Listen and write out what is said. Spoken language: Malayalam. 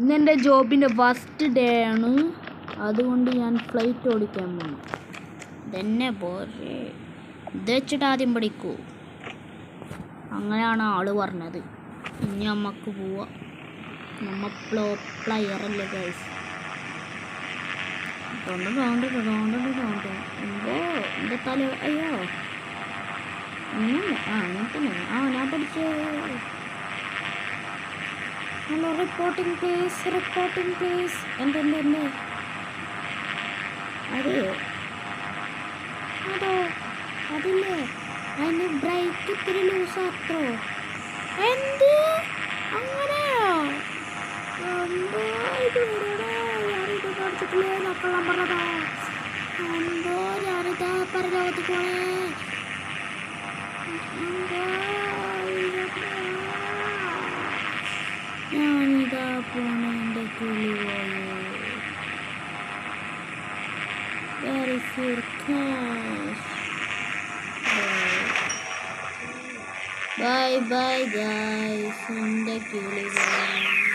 ഇന്നെൻ്റെ ജോബിൻ്റെ ഫസ്റ്റ് ഡേ ആണ്. അതുകൊണ്ട് ഞാൻ ഫ്ലൈറ്റ് ഓടിക്കാൻ പോകുന്നു. ഇതന്നെ പോരെ, ഇത് വെച്ചിട്ട് ആദ്യം പഠിക്കൂ. അങ്ങനെയാണ് ആള് പറഞ്ഞത്. ഇനി നമുക്ക് പോവാം. നമ്മ പ്ലെയർ അല്ലേ ഗൈസ്. എന്തോ എൻ്റെ തല, അയ്യോ അങ്ങനെ തന്നെ. ഞാൻ പഠിച്ചു. Hello, reporting please. എന്തെന്നെ അതോ അതില്ലേ, അതിന് ബ്രേക്ക് ഇത്തിരി ലൂസാത്രോ. എന്ത് അങ്ങനെയോ? എന്തോ ഞാനിത് കാണിച്ചിട്ടില്ലേ, നോക്കണം പറഞ്ഞതാ. എന്തോ ഞാനിതാ പരലോകത്ത് പോണേ. ഞാനിതാ പോണേ എൻ്റെ കിളി പോയോ. Where is your cash? Bye guys. എൻ്റെ കിളി പോയോ.